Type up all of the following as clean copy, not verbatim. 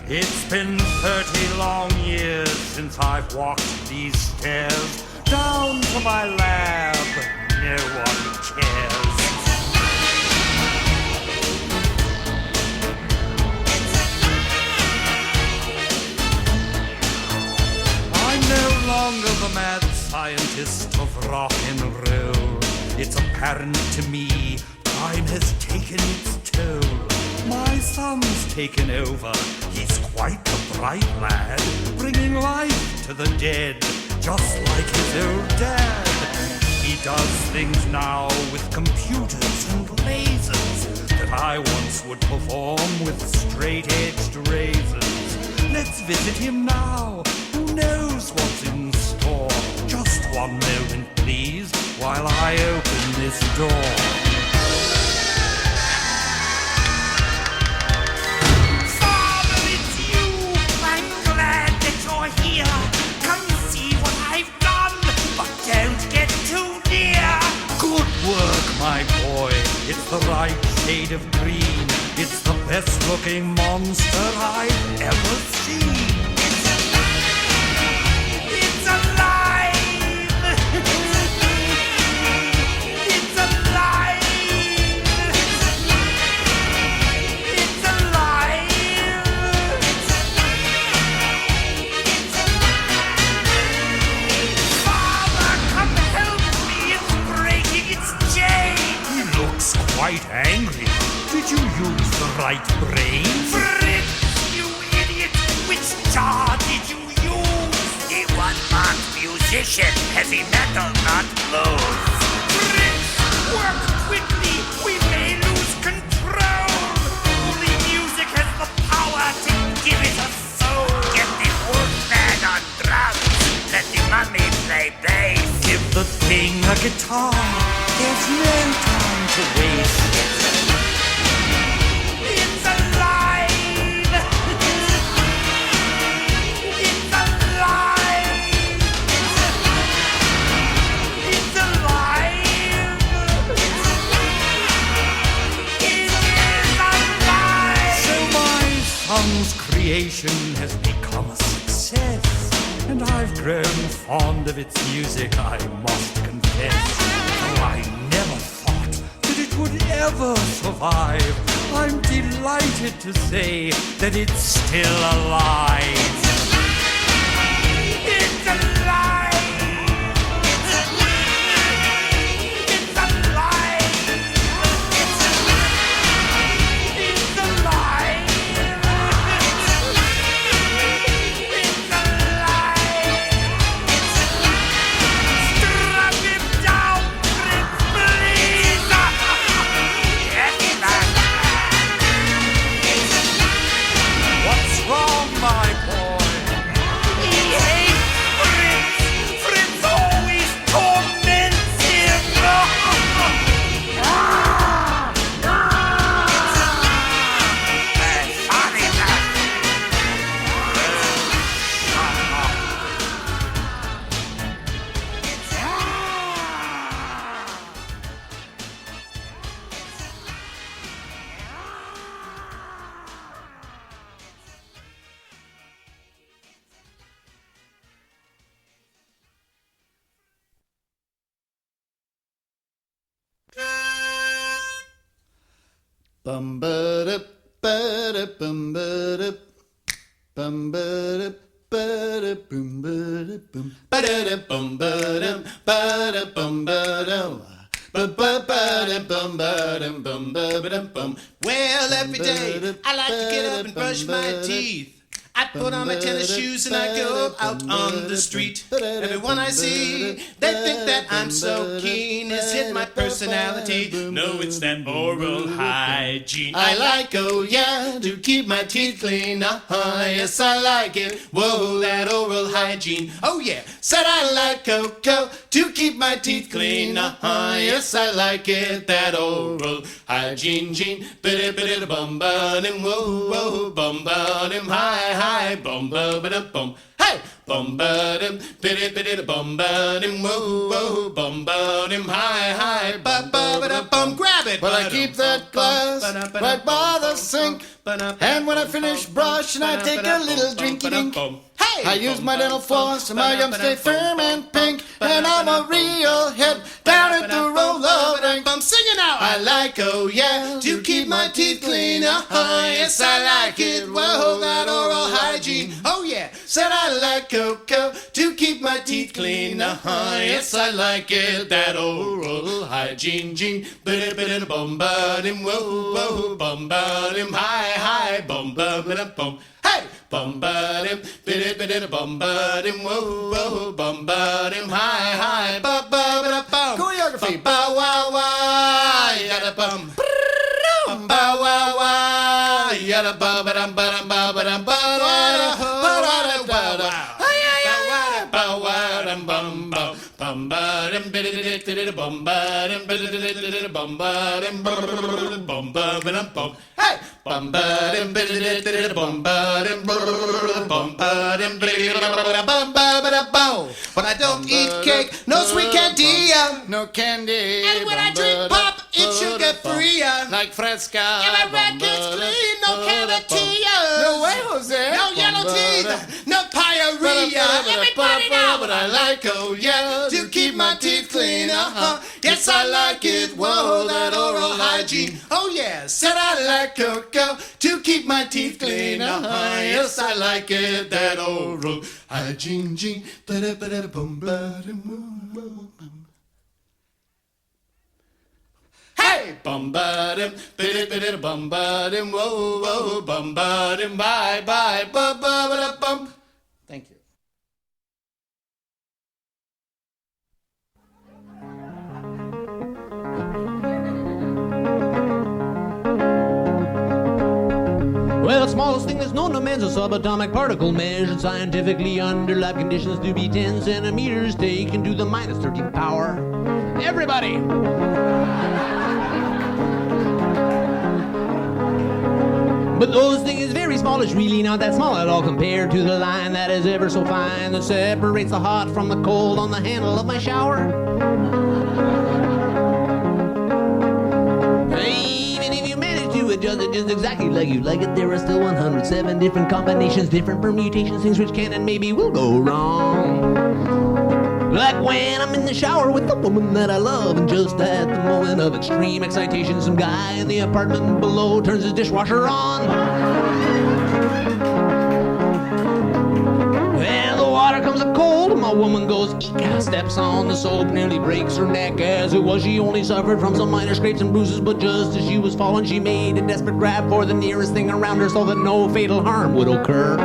It's been 30 long years since I've walked these stairs down to my lab. No one cares. I'm no longer the mad scientist of rock and roll. It's apparent to me time has taken its toll. My son's taken over. He's quite a bright lad, bringing life to the dead, just like his old dad. He does things now with computers and lasers that I once would perform with straight-edged razors. Let's visit him now. Who knows what's in store? Just one moment, please, while I open this door. Here, come see what I've done, but don't get too near. Good work, my boy. It's the right shade of green. It's the best looking monster I've ever seen. It's alive! It's alive! It's alive! It's alive! Quite angry. Did you use the right brain? Fritz, you idiot! Which jar did you use? The one-marked musician, heavy metal, not blues. Fritz, work quickly! We may lose control! Only music has the power to give it a soul! Get the wolfman on drums! Let the mummy play bass! Give the thing a guitar. There's no time to waste. It's alive! It's alive! It's alive! It is alive! So my son's creation has become a success, and I've grown fond of its music, I must confess. I never thought that it would ever survive. I'm delighted to say that it's still alive. It's alive! It's alive! It's alive! It's alive! It's alive! It's alive! Strap him down! What's wrong, my boy? He hates Fritz! Fritz always torments him! Sorry, Bum ba da ba da bum ba da bum ba da ba da boom ba da boom ba da bum ba da bum ba da ba ba ba da bum ba da bum ba da bum. Well, every day I like to get up and brush my teeth. I put on my tennis shoes and I go out on the street. Everyone I see, they think that I'm so keen. Is it my personality? No, it's that oral hygiene. I like, oh yeah, to keep my teeth clean. Yes, I like it. Whoa, that oral hygiene. Oh yeah, said I like cocoa to keep my teeth clean. Yes, I like it. That oral hygiene, gene. Biddy biddy bum ba dim, whoa whoa bum ba dim, hi hi bum ba ba bum. Hey, Bum-ba-dim, biddy-biddy-bum-ba-dim, whoa, bum-ba-dim, hi, ba-ba-ba-da-bum, grab it. Well, I keep that glass right by the sink, and when I finish brushing, I take a little drinky-dink. Hey! I use my dental floss, and my gums stay firm and pink, and I'm a real hit down at the roller rink. Sing it out! I like, oh yeah, To keep my teeth clean, yes I like it. Whoa, that oral hygiene. Oh yeah, said I like cocoa to keep my teeth clean. Yes I like it. That oral hygiene, gene. Bum ba dim, whoa, bum ba dim, hi, bum ba bum. Hey, bum ba dim, bum ba dim, whoa, bum ba dim, hi, ba bum. choreography. Bow wow wow, yada bum. Bow wow wow, yada bum ba dum ba dum ba dum ba da bow wow dum bum bum bum ba dum biddy bum ba dum biddy bum ba dum bum ba dum bum. Hey, bum ba dum biddy bum ba dum bum ba dum biddy bum ba bum. But I don't eat cake, no sweet candy. No candy. And when I drink pop, it's sugar free. Like Fresca. And my record's clean, no cavity. No way, Jose. No yellow teeth, no pyorrhea. Everybody now, but I like, oh yeah, to keep my teeth clean. Yes, I like it. Whoa, that oral hygiene. Oh yeah, said I like cocoa to keep my teeth clean. Yes, I like it. That oral hygiene, gene. Hey, bum ba dim, biddy bum ba dim, whoa, bum ba dim, bye, ba ba bum. Thank you. Well, the smallest thing that's known to man's a subatomic particle measured scientifically under lab conditions to be 10 centimeters taken to the minus 13th power. Everybody! But those thing is very small, it's really not that small at all compared to the line that is ever so fine that separates the hot from the cold on the handle of my shower. Even if you manage to adjust it just exactly like you like it, there are still 107 different combinations, different permutations, things which can and maybe will go wrong. Like when I'm in the shower with the woman that I love, and just at the moment of extreme excitation, some guy in the apartment below turns his dishwasher on. And the water comes up cold, and my woman goes eek, steps on the soap, nearly breaks her neck. As it was, she only suffered from some minor scrapes and bruises, but just as she was falling, she made a desperate grab for the nearest thing around her so that no fatal harm would occur.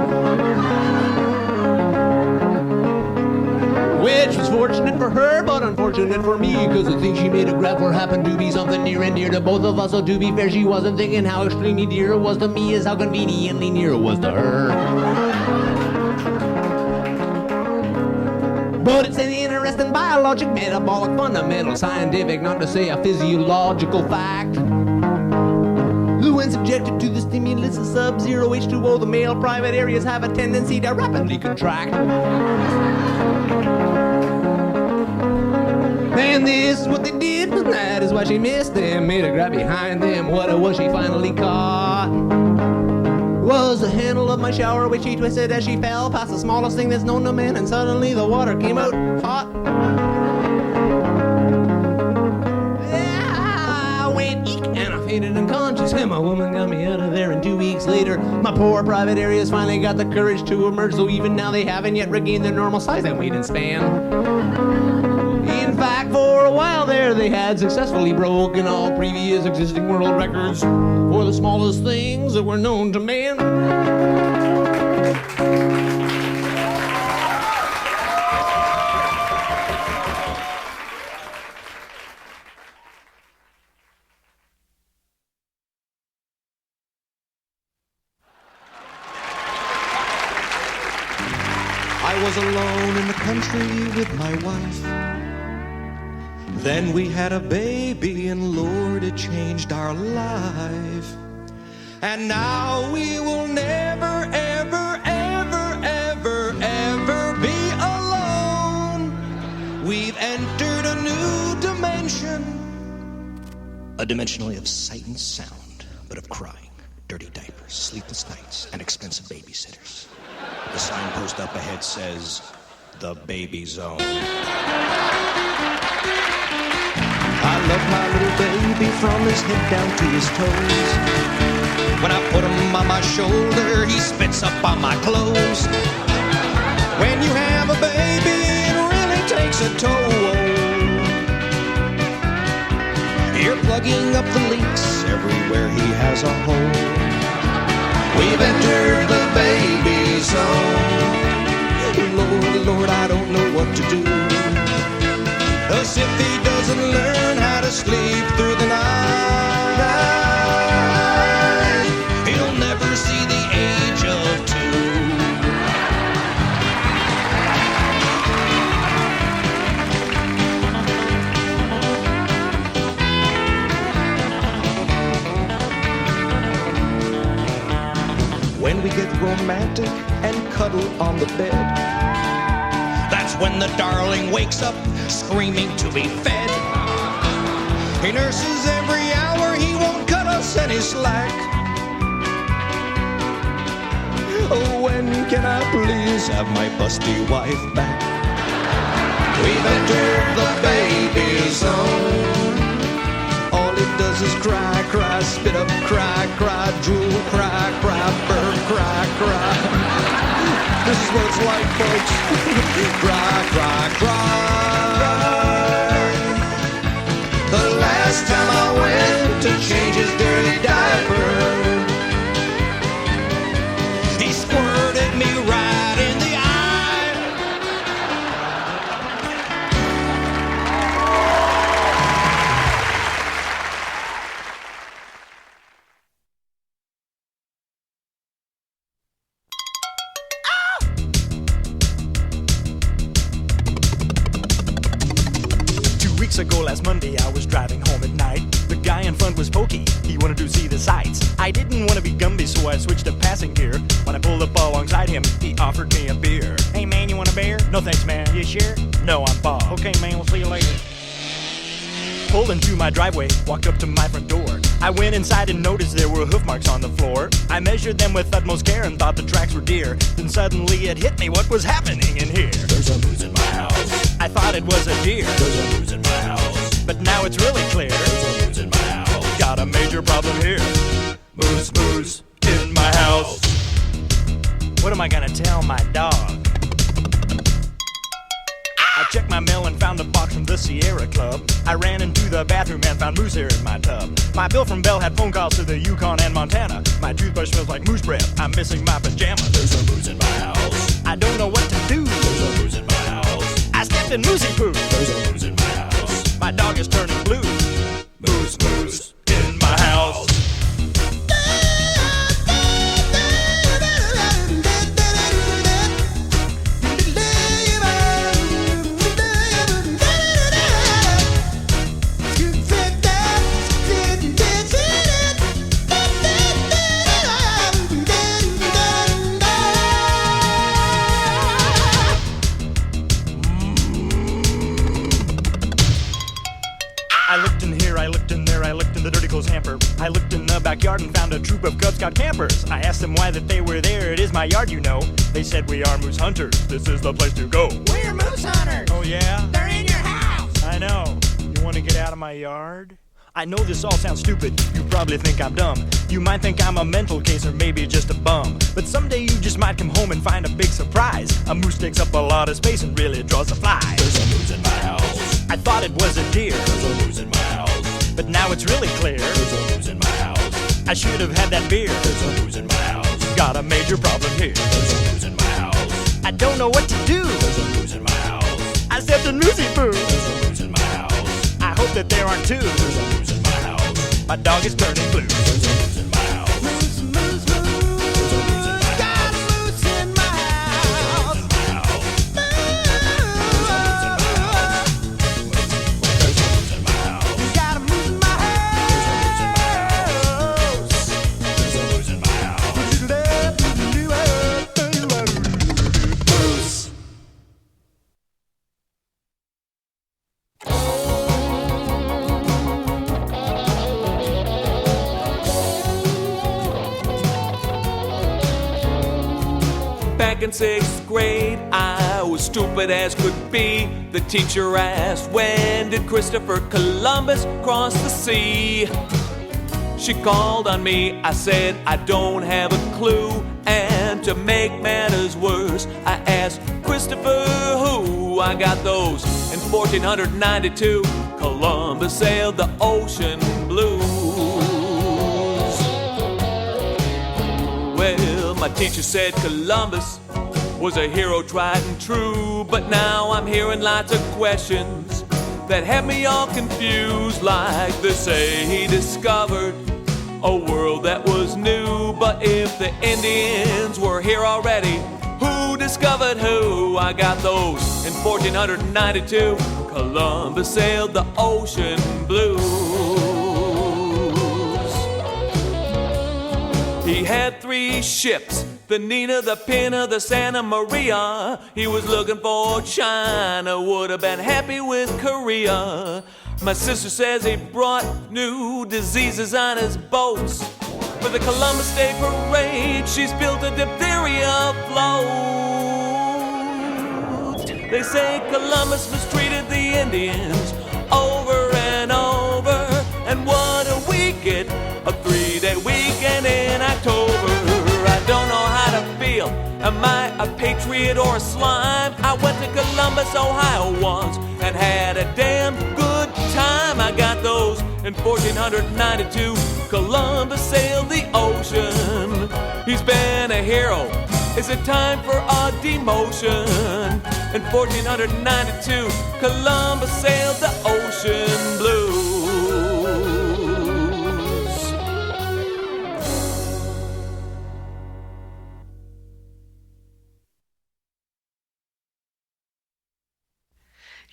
Which was fortunate for her, but unfortunate for me, because the thing she made a grab for happened to be something near and dear to both of us. So to be fair, she wasn't thinking how extremely dear it was to me as how conveniently near it was to her. But it's an interesting biologic, metabolic, fundamental, scientific, not to say a physiological fact. When subjected to the stimulus of sub-zero H2O, the male private areas have a tendency to rapidly contract. And this is what they did, and that is why she missed them. Made a grab behind them. What it was she finally caught was the handle of my shower, which she twisted as she fell past the smallest thing that's known to man, and suddenly the water came out hot. I went eek, and I fainted unconscious, and my woman got me out of there. And 2 weeks later, my poor private areas finally got the courage to emerge, though even now they haven't yet regained their normal size and weight and span. In fact, for a while there, they had successfully broken all previous existing world records for the smallest things that were known to man. I was alone in the country with my wife. Then we had a baby, and Lord, it changed our life. And now we will never, ever, ever, ever, ever dimension. A dimensionally of sight and sound, but of crying, dirty diapers, sleepless nights, and expensive babysitters. The signpost up ahead says, the baby zone. I love my little baby from his head down to his toes. When I put him on my shoulder, he spits up on my clothes. When you have a baby, it really takes a toll. You're plugging up the leaks everywhere he has a hole. We've entered the baby zone. Lord, Lord, I don't know what to do. As if he doesn't learn how to sleep through the night, he'll never see the age of 2. When we get romantic and cuddle on the bed, that's when the darling wakes up screaming to be fed. He nurses every hour, he won't cut us any slack. Oh, when can I please have my busty wife back? We've entered the baby zone. All it does is cry, cry, spit up, cry, cry, drool, cry, cry, burp, cry, cry. This is what it's like, folks. Cry, cry, cry. The last time I went to change his dirty diaper, he squirted me right in the eye. 2 weeks ago, last Monday, I was driving home at night. The guy in front was pokey, he wanted to see the sights. I didn't want to be Gumby, so I switched to passing gear. When I pulled up alongside him, he offered me a beer. Hey man, you want a beer? No thanks man. You sure? No, I'm Bob. Okay man, we'll see you later. Pulled into my driveway, walked up to my front door. I went inside and noticed there were hoof marks on the floor. I measured them with utmost care and thought the tracks were deer. Then suddenly it hit me, what was happening in here? There's a moose in my house. I thought it was a deer, There's a moose in my house. but now it's really clear. There's a moose in my house. Got a major problem here. Moose, moose in my house. What am I gonna tell my dog? I checked my mail and found a box from the Sierra Club. I ran into the bathroom and found moose hair in my tub. My bill from Bell had phone calls to the Yukon and Montana. My toothbrush smells like moose breath. I'm missing my pajamas. There's a moose in my house. I don't know what to do. There's a moose in my house. I stepped in moosey poo. There's a moose in my house. My dog is turning blue. Moose, moose in my house. I looked in here, I looked in there, I looked in the dirty clothes hamper. I looked in the backyard and found a troop of Cub Scout campers. I asked them why that they were there, it is my yard, you know. They said we are moose hunters, this is the place to go. We're moose hunters. Oh yeah? They're in your house. I know. You want to get out of my yard? I know this all sounds stupid, you probably think I'm dumb. You might think I'm a mental case or maybe just a bum. But someday you just might come home and find a big surprise. A moose takes up a lot of space and really draws the flies. There's a moose in my house. I thought it was a deer, There's a moose in my house. but now it's really clear. There's a moose in my house. I should have had that beer. There's a moose in my house. Got a major problem here. There's a moose in my house. I don't know what to do. There's a moose in my house. I stepped in moosey poo. There's a moose in my house. I hope that there aren't two. There's a moose in my house. My dog is turning blue. There's a moose in my house. Moose, moose, moose. There's a moose in my house. Got a moose in my house. There's a moose in my house. There's a moose in my house. Got a moose in my house. There's a moose in my house. Moose. Back in 6th grade, I was stupid as could be. The teacher asked, when did Christopher Columbus cross the sea? She called on me, I said, I don't have a clue. And to make matters worse, I asked Christopher who? I got those. In 1492, Columbus sailed the ocean blues. Well, my teacher said Columbus was a hero tried and true, but now I'm hearing lots of questions that have me all confused. Like they say he discovered a world that was new, but if the Indians were here already, who discovered who? I got those. In 1492, Columbus sailed the ocean blues. He had 3 ships, the Nina, the Pinta, the Santa Maria. He was looking for China, would have been happy with Korea. My sister says he brought new diseases on his boats. For the Columbus Day Parade, she's built a diphtheria float. They say Columbus mistreated the Indians over and over. And what a week it, a 3-day weekend in October. I don't know how to feel. Am I a patriot or a slime? I went to Columbus, Ohio once and had a damn good time. I got those. In 1492, Columbus sailed the ocean. He's been a hero. Is it time for a demotion? In 1492, Columbus sailed the ocean blues.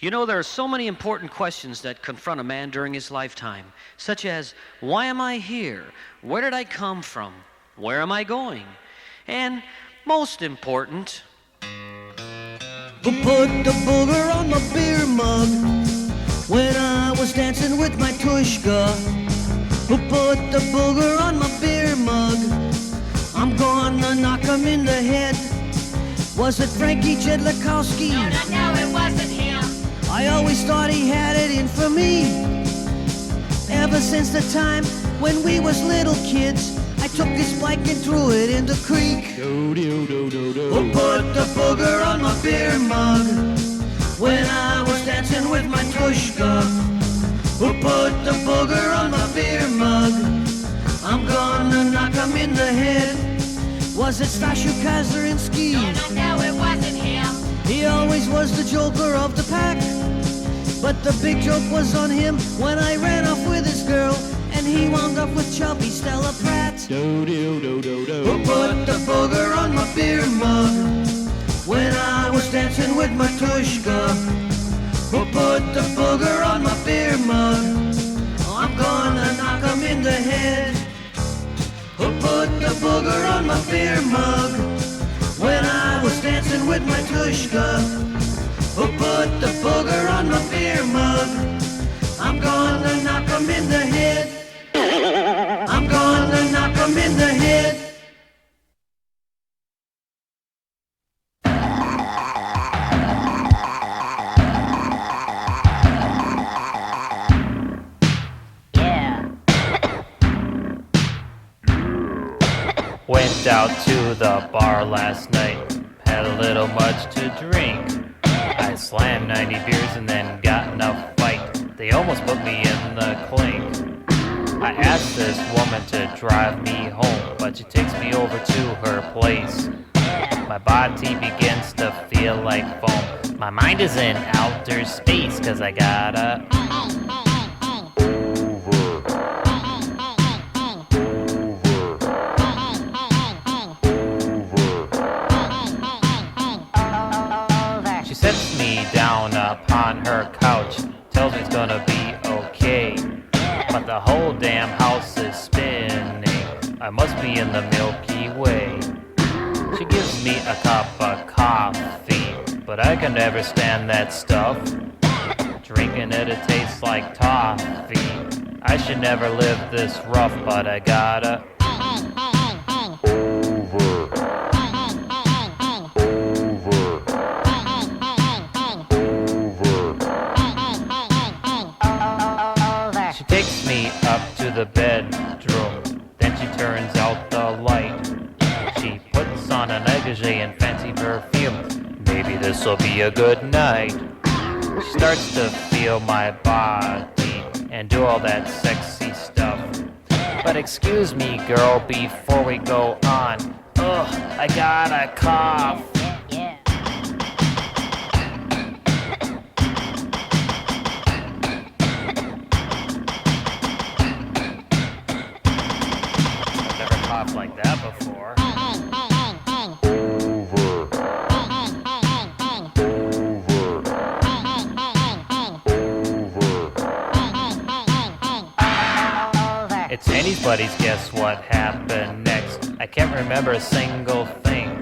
You know, there are so many important questions that confront a man during his lifetime, such as, why am I here? Where did I come from? Where am I going? And most important, who put the booger on my beer mug when I was dancing with my tushka? Who put the booger on my beer mug? I'm gonna knock him in the head. Was it Frankie Jedlikowski? No, it wasn't him. I always thought he had it in for me. Ever since the time when we was little kids, I took his bike and threw it in the creek. Who put the booger on my beer mug when I was dancing with my tushka? Who put the booger on my beer mug? I'm gonna knock him in the head. Was it Stashu Kazarinsky? No, it wasn't him. He always was the joker of the pack, but the big joke was on him when I ran off with his girl and he wound up with chubby Stella Pratt. Who put the booger on my beer mug when I was dancing with my tushka? Who put the booger on my beer mug? I'm gonna knock him in the head. Who put the booger on my beer mug when I was dancing with my tushka? Who put the booger on my beer mug? I'm gonna knock him in the head. I'm gonna knock him in the head. Went out to the bar last night, had a little much to drink. I slammed 90 beers and then got in a fight. They almost put me in the clink. I asked this woman to drive me home, but she takes me over to her place. My body begins to feel like foam. My mind is in outer space, cause I gotta sets me down upon her couch, tells me it's gonna be okay, but the whole damn house is spinning. I must be in the Milky Way. She gives me a cup of coffee, but I can never stand that stuff. Drinking it, it tastes like toffee. I should never live this rough, but I gotta saying fancy perfume. Maybe this'll be a good night. She starts to feel my body and do all that sexy stuff. But excuse me, girl, before we go on. Ugh, I got a cough. Yeah. I've never coughed like that before. It's anybody's guess what happened next. I can't remember a single thing.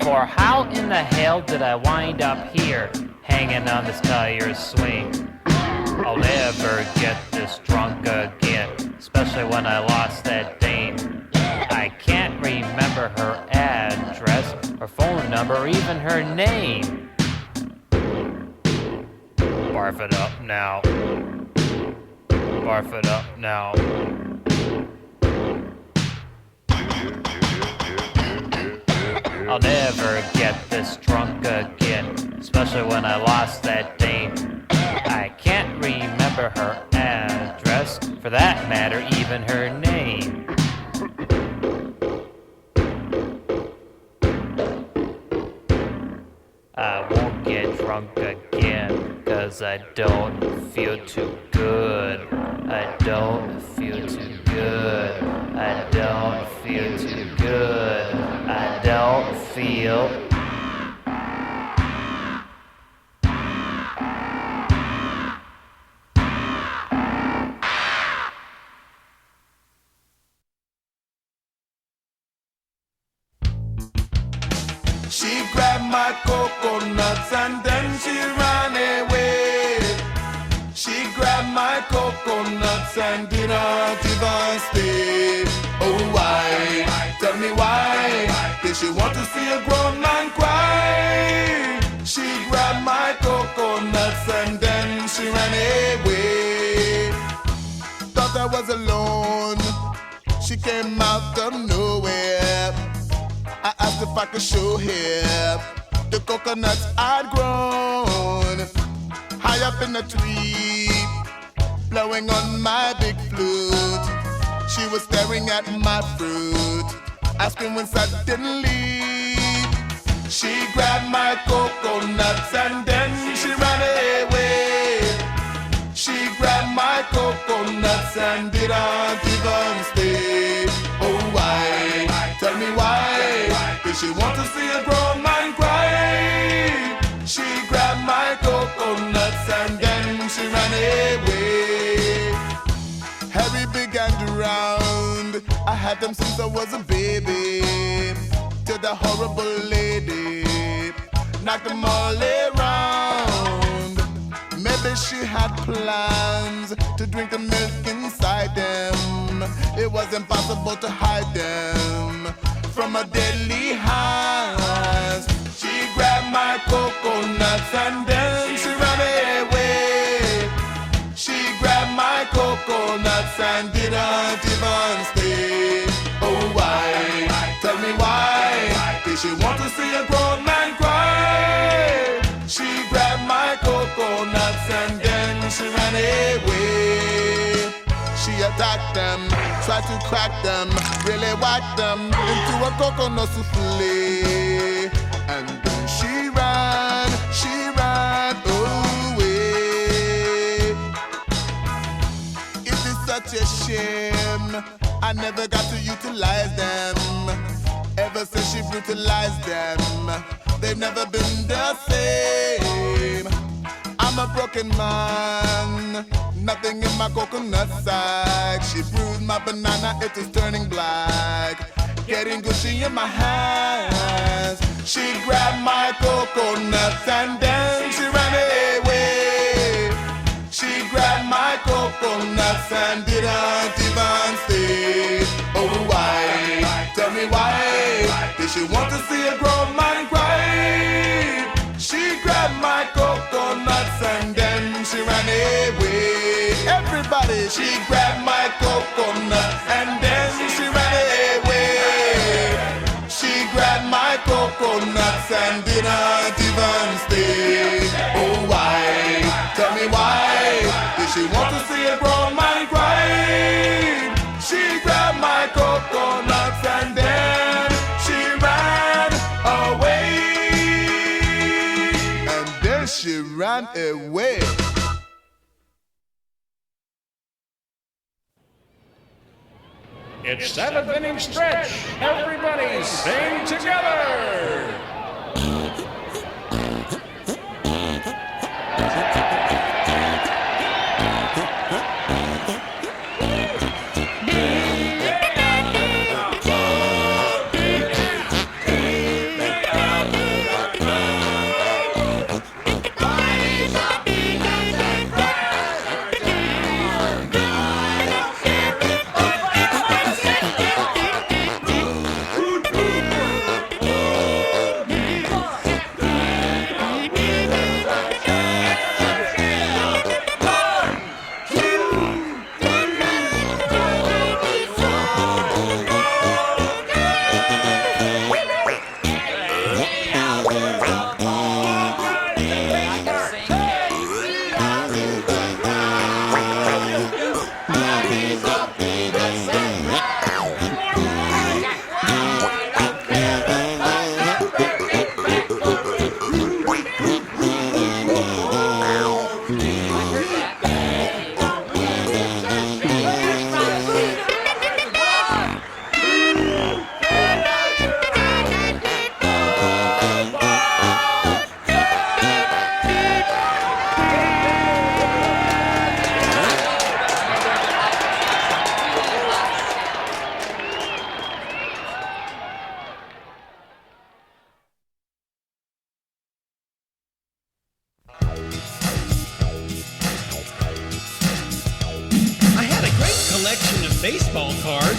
For how in the hell did I wind up here, hanging on this tire swing? I'll never get this drunk again, especially when I lost that dame. I can't remember her address, her phone number, or even her name. Barf it up now. Barf it up now. I'll never get this drunk again, especially when I lost that dame. I can't remember her address, for that matter, even her name. I won't get drunk again, 'cause I don't feel too good. I don't feel too good. I don't feel too good. I don't feel. She grabbed my coconuts and then she ran away. She grabbed my coconuts and did not even stay. Oh, why? Tell me why? Did she want to see a grown man cry? She grabbed my coconuts and then she ran away. Thought I was alone. She came out of nowhere. I asked if I could show her the coconuts I'd grown. High up in the tree, blowing on my big flute. She was staring at my fruit, asking when suddenly she grabbed my coconuts and then she ran away. She grabbed my coconuts and didn't even stay. Oh, why? Tell me why? Did she want to see a grown man cry? She grabbed my coconuts and then she ran away. Harry began to round. I had them since I was a baby. To the horrible lady, knocked them all around. Maybe she had plans to drink the milk inside them. It was impossible to hide them from a deadly hand. She grabbed my coconuts and then she ran away. She grabbed my coconuts and didn't even stay. Oh, why? Tell me why? Did she want to see a grown man cry? She grabbed my coconuts and then she ran away. She attacked them, tried to crack them, really whacked them into a coconut souffle. And then she ran away. It is such a shame I never got to utilize them. Ever since she brutalized them, they've never been the same. I'm a broken man, nothing in my coconut sack. She bruised my banana, it is turning black, getting gushy in my hands. She grabbed my coconuts and then she ran away. She grabbed my coconuts and didn't even stay. Oh, why? Tell me why? Did she want to see a grown man cry? She grabbed my coconuts and then she ran away. Everybody, she grabbed my coconut and then she ran away. She grabbed my coconut coconuts and didn't even speak. Oh, why? Tell me why? Did she want to see a grown man cry? She grabbed my coconuts and then she ran away. And then she ran away. It's 7th inning stretch. Everybody sing together.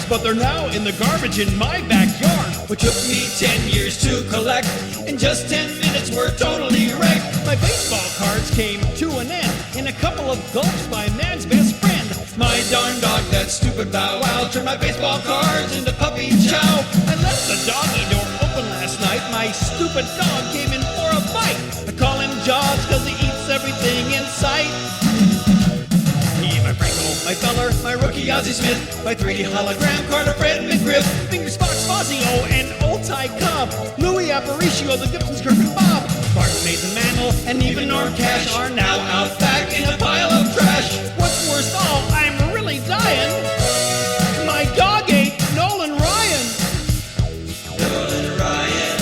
But they're now in the garbage in my backyard. What took me 10 years to collect, in just 10 minutes we're totally wrecked. My baseball cards came to an end in a couple of gulps by man's best friend. My darn dog, that stupid bow wow, turned my baseball cards into puppy chow. I left the doggy door open last night. My stupid dog came in for a bite. I call him Jaws cause he eats everything in sight. My Franco, my Feller, my rookie Ozzie Smith, my 3D hologram card of Fred McGriff, Fingers Fox, Fazio, and Old Ty Cobb, Louis Aparicio, the Gibsons, Kirk and Bob, Bart, Mason Mantle, and even Norm Cash are now out back in a pile of trash. What's worse all, I'm really dying. My dog ate Nolan Ryan. Nolan Ryan.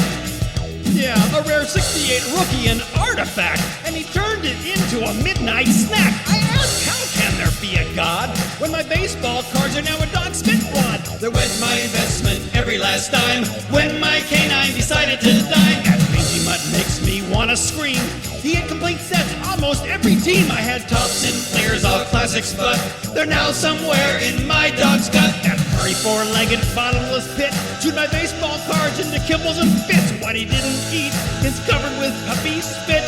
Yeah, a rare 68 rookie, an artifact, and he turned it into a midnight snack. I asked, how can there be a god when my baseball cards are now a dog spit wad? There went my investment every last dime when my canine decided to dine. That mangy mutt makes me want to scream. He had complete sets almost every team. I had tops and players, all classics, but they're now somewhere in my dog's gut. That furry four-legged bottomless pit chewed my baseball cards into kibbles and bits. What he didn't eat is covered with puppy spit.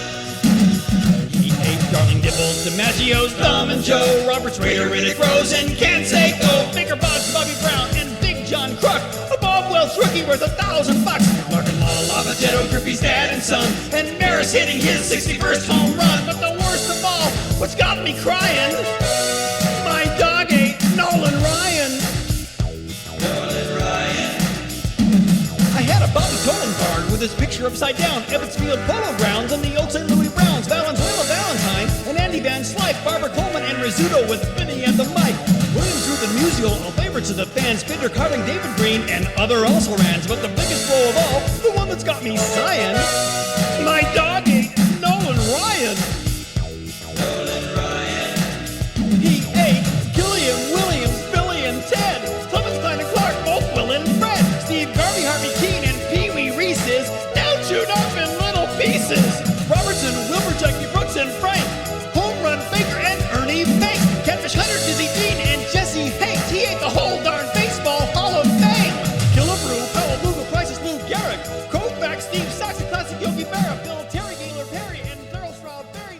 Darling Dibbles, DiMaggio's, Thumb and Joe, Roberts, Rader, Riddick, Rose, and Canseco, Baker Boggs, Bobby Brown, and Big John Kruk, a Bob Welch rookie worth $1,000. Larkin Law, Lavagetto, Griffey's dad and son, and Maris hitting his 61st home run. But the worst of all, what's got me crying? My dog ate Nolan Ryan. Nolan Ryan. I had a Bobby Tolan card with his picture upside down, Evansfield Polo Grounds, and the old St. Louis Browns, Valenzuela Valentine, and Andy Van Slyke, Barbara Coleman, and Rizzuto with Vinny and the mic. Williams drew the musial, all favorites of the fans, Binder Carling, David Green, and other also rans. But the biggest blow of all, the one that's got me sighing, my dog ate Nolan Ryan. Nolan Ryan. He ate Gilliam, Williams, Billy, and Ted, Clemens, Klein, and Clark, both Will and Fred, Steve Garvey, Harvey Keene, and Pee Wee Reese's, now chewed up in little pieces. Robertson, Wilbur, Jackie Brooks, and Frank, Home Run Baker, and Ernie Banks, Catfish Hunter, Dizzy Dean, and Jesse Hanks. He ate the whole darn baseball Hall of Fame. Killebrew, Powell, Lugo, Prices, Lou Gehrig, Koufax, Steve Saxon, Classic Yogi Berra, Bill Terry, Gaylor Perry, and Daryl Strawberry.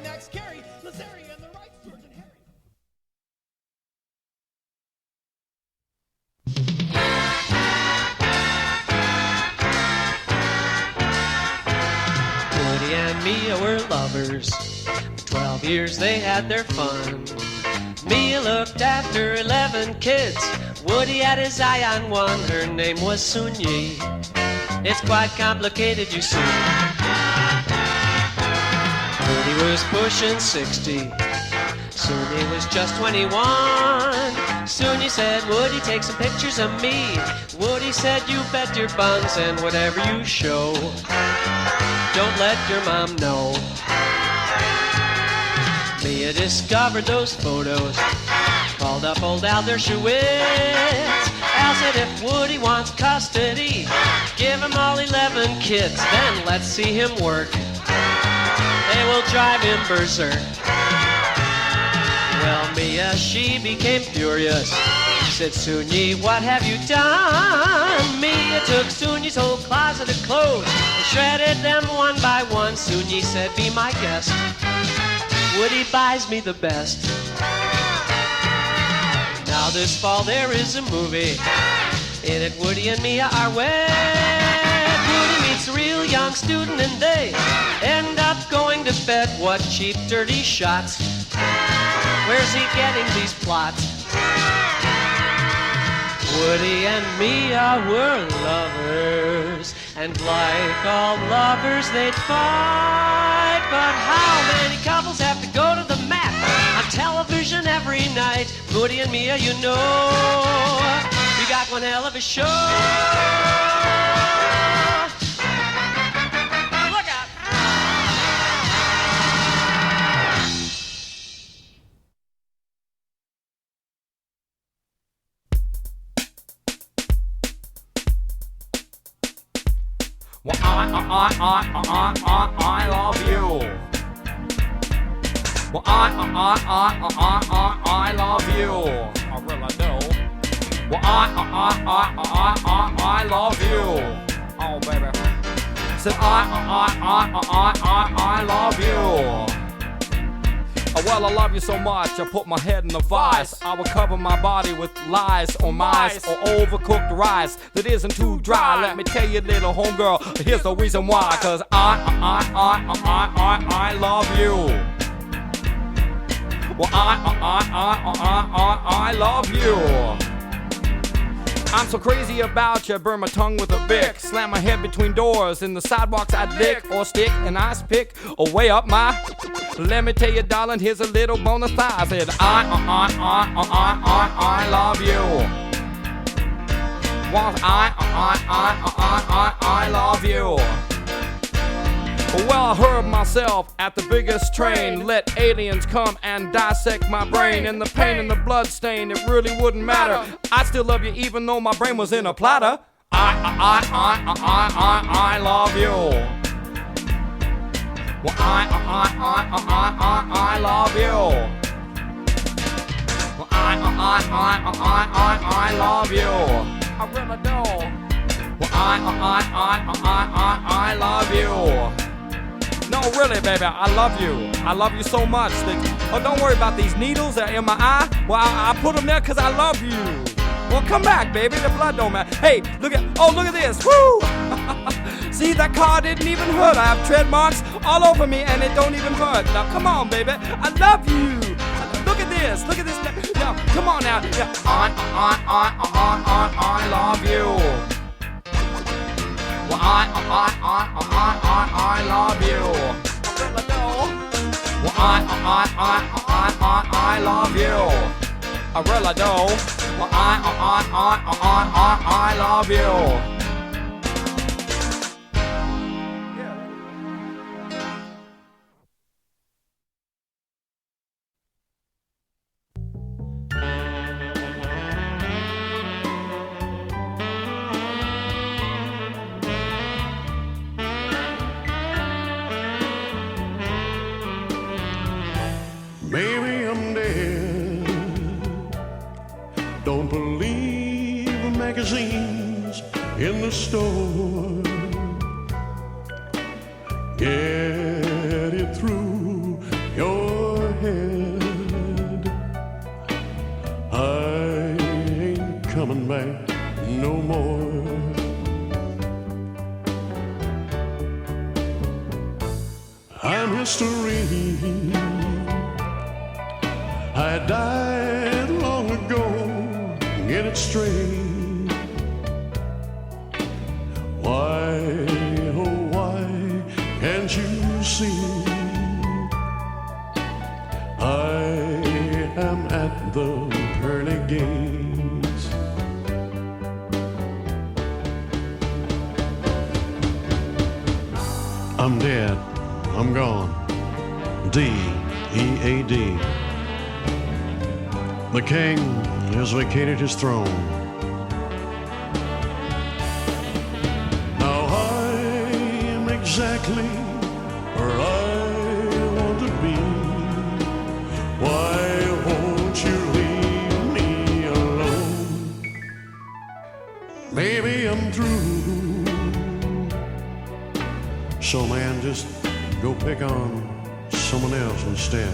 and Mia were lovers. For 12 years they had their fun. Mia looked after 11 kids. Woody had his eye on one. Her name was Soon-Yi. It's quite complicated, you see. Woody was pushing 60. Soon-Yi was just 21. Soon-Yi said, Woody, take some pictures of me. Woody said, you bet your buns, and whatever you show, don't let your mom know. Mia discovered those photos, called up old Al Dershowitz. Al said, if Woody wants custody, give him all 11 kids, then let's see him work. They will drive him berserk. Well, Mia, she became furious. She said, Soon-Yi, what have you done? Mia took Soon-Yi's whole closet of clothes and shredded them one by one. Soon-Yi said, be my guest. Woody buys me the best. Now this fall there is a movie. In it, Woody and Mia are wed. Woody meets a real young student and they end up going to bed. What cheap, dirty shots. Where's he getting these plots? Woody and Mia were lovers, and like all lovers they'd fight. But how many couples have to go to the mat on television every night? Woody and Mia, you know, you got one hell of a show. Look out! Well, I love you. Well, I love you. I really do. Well, I love you. Oh, baby. Said I love you. Well, I love you so much, I put my head in a vice. I would cover my body with lies or mice or overcooked rice that isn't too dry. Let me tell you, little homegirl, here's the reason why. Cause I love you. Well, I love you. I'm so crazy about you, burn my tongue with a Bic, slam my head between doors, in the sidewalks I'd lick or stick an ice pick away up my. Let me tell you, darling, here's a little bonus thigh. I said I love you. Well, I love you. Well, I heard myself at the biggest train. Let aliens come and dissect my brain. And the pain and the blood stain, it really wouldn't matter. I still love you even though my brain was in a platter. I love you. Well, I love you. Well, I love you. I really do. Well, I love you. No, really, baby, I love you. I love you so much. Oh, don't worry about these needles that are in my eye. Well, I put them there because I love you. Well, come back, baby. The blood don't matter. Hey, look at this. Woo! See, that car didn't even hurt. I have tread marks all over me, and it don't even hurt. Now, come on, baby. I love you. Look at this. Look at this. Now, come on now. Yeah. I love you. Well, I love you. Well, I love you. I really do. Well, I love you. Maybe I'm dead. Don't believe the magazines in the store. Get it through your head. I ain't coming back no more. mystery. I died long ago, get it straight. Why, oh why can't you see? I am at the pearly gates. I'm dead, I'm gone, D-E-A-D. The king has vacated his throne. Now I am exactly where I want to be. Why won't you leave me alone? Baby, I'm through. So man, just go pick on someone else instead.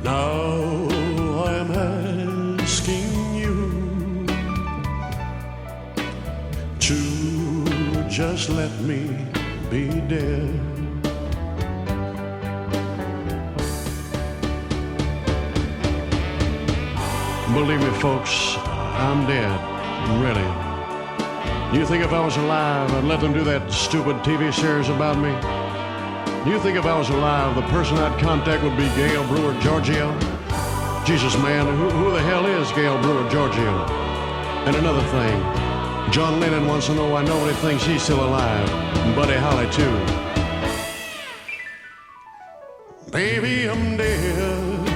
Now I'm asking you to just let me be dead. Believe me, folks, I'm dead, really. Do you think if I was alive, I'd let them do that stupid TV series about me? Do you think if I was alive, the person I'd contact would be Gail Brewer Giorgio? Jesus, man, who the hell is Gail Brewer Giorgio? And another thing, John Lennon wants to know why nobody thinks he's still alive. And Buddy Holly, too. Baby, I'm dead.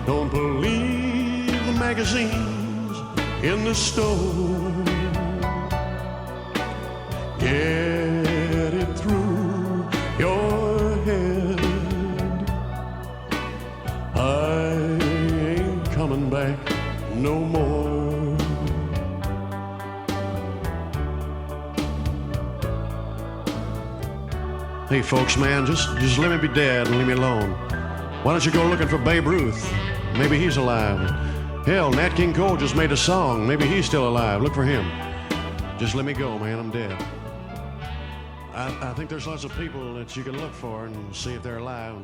Don't believe the magazines in the store. Get it through your head. I ain't coming back no more. Hey folks, man, just let me be dead and leave me alone. Why don't you go looking for Babe Ruth? Maybe he's alive. Hell, Nat King Cole just made a song. Maybe he's still alive. Look for him. Just let me go, man. I'm dead. I think there's lots of people that you can look for and see if they're alive.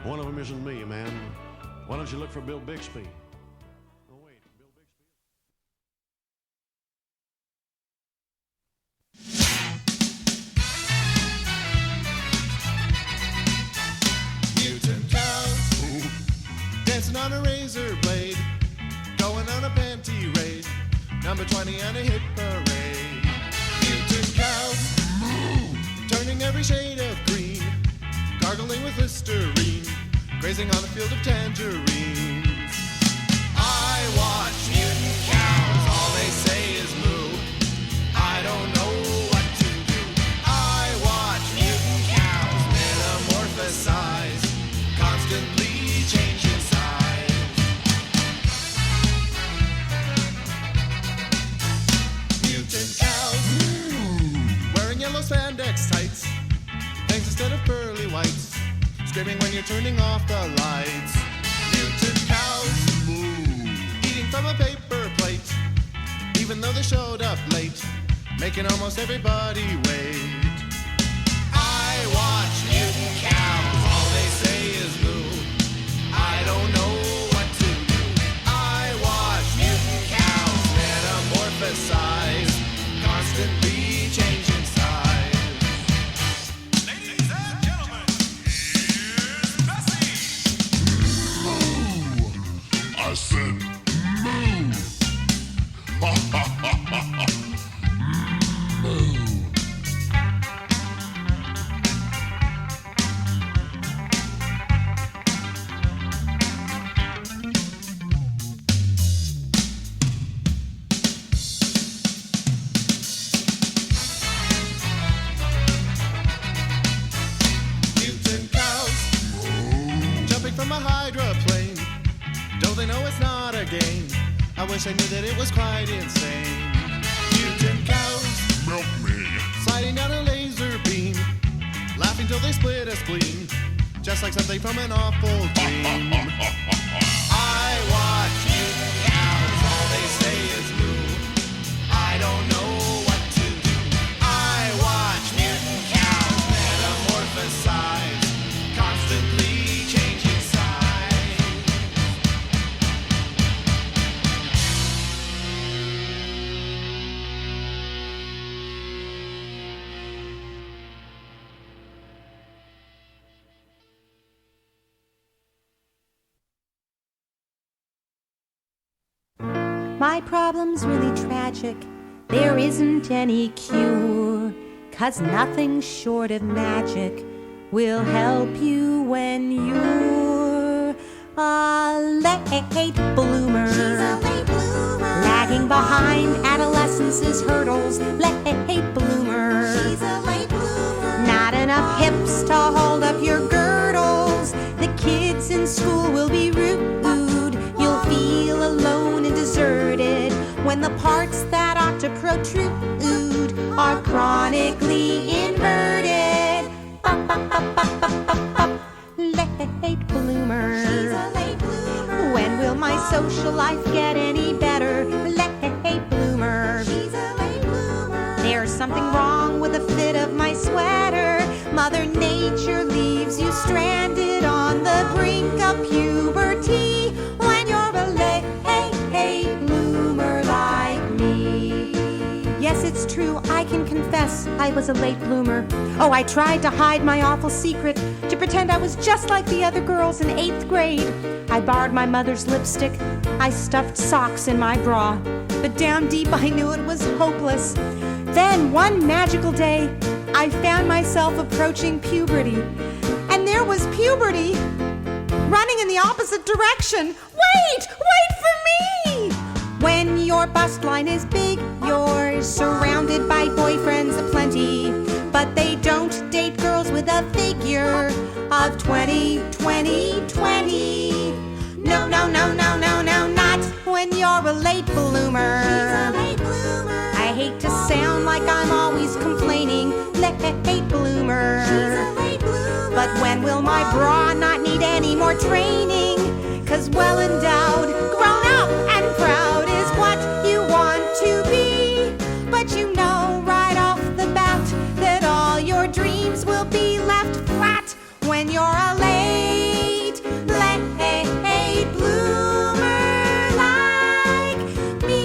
One of them isn't me, man. Why don't you look for Bill Bixby? Oh, wait, Bill Bixby. Mutant cows dancing on a razor blade, going on a panty raid, number 20 on a hit parade. Mutant cows turning every shade of green, gargling with Listerine, grazing on a field of tangerines. I watch mutant cows, all they say is moo. I don't know what to do. I watch mutant cows metamorphosize, constantly changing size. Mutant cows wearing yellow spandex tights, things instead of pearly whites, screaming when you're turning off the lights. Mutant cows eating from a paper plate, even though they showed up late, making almost everybody wait. I watch mutant cows, all they say is moo. I don't know what to do. I watch mutant cows metamorphosize, constantly changing size. Ladies and gentlemen, here's Bessie. Moo! I said moo! Ha ha ha ha ha! Moo! Mutant cows jumping from a hydroplane. Don't they know it's not a game? I wish I knew that it was quite insane. Mutant cows Milk me! sliding down a laser beam, laughing till they split a spleen, just like something from an awful dream. I watch mutant cows, all they say is moo. I don't know what to do. I watch mutant My problem's really tragic. There isn't any cure, 'cause nothing short of magic will help you when you're a late bloomer. She's a late bloomer. Lagging behind adolescence's hurdles. Late bloomer. She's a late bloomer. Not enough hips to hold up your girdles. The kids in school will be rude. You'll feel alone and deserted when the parts that ought to protrude are chronically inverted. Late bloomer. She's a late bloomer. When will my social life get any better? Late bloomer. She's a late bloomer. There's something wrong with the fit of my sweater. Mother Nature leaves you stranded on the brink of puberty when you're a late bloomer like me. Yes, it's true, I can confess I was a late bloomer. Oh, I tried to hide my awful secret, to pretend I was just like the other girls in 8th grade. I borrowed my mother's lipstick. I stuffed socks in my bra. But down deep I knew it was hopeless. Then, one magical day, I found myself approaching puberty. And there was puberty running in the opposite direction. Wait for me! When your bust line is big, you're surrounded by boyfriends aplenty. But they don't date girls with a figure of 20. No, not when you're a late bloomer. She's a late bloomer. I hate to sound like I'm always complaining. Late bloomer. She's a late bloomer. But when will my bra not need any more training? 'Cause well endowed, grown up and proud is what you want to be. But you know right off the bat that all your dreams will be left flat when you're a late bloomer like me.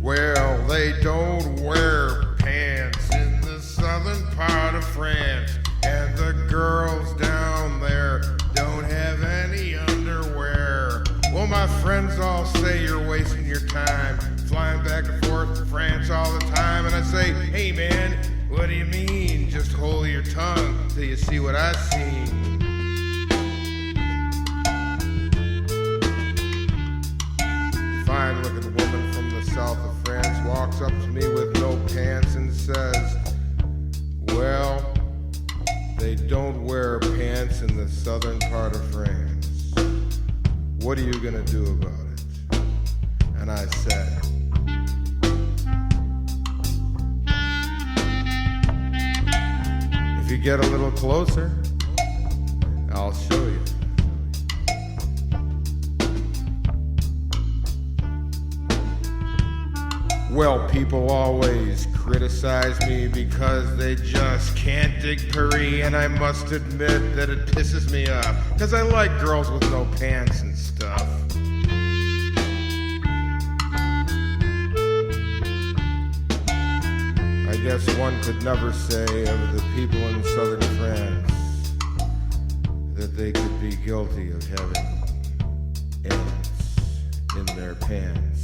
Well, they don't wear pants in the southern part of France, and the girls down there don't have any underwear. Well, my friends all say you're wasting your time, flying back and forth to France all the time, and I say, hey man, what do you mean? Just hold your tongue till you see what I seen. Fine looking woman from the south of France walks up to me with no pants and says, well, they don't wear pants in the southern part of France. What are you gonna do about it? And I said, if you get a little closer, I'll show you. Well, people always criticize me because they just can't dig Paris, and I must admit that it pisses me off, because I like girls with no pants and stuff. I guess one could never say of the people in southern France that they could be guilty of having ants in their pants.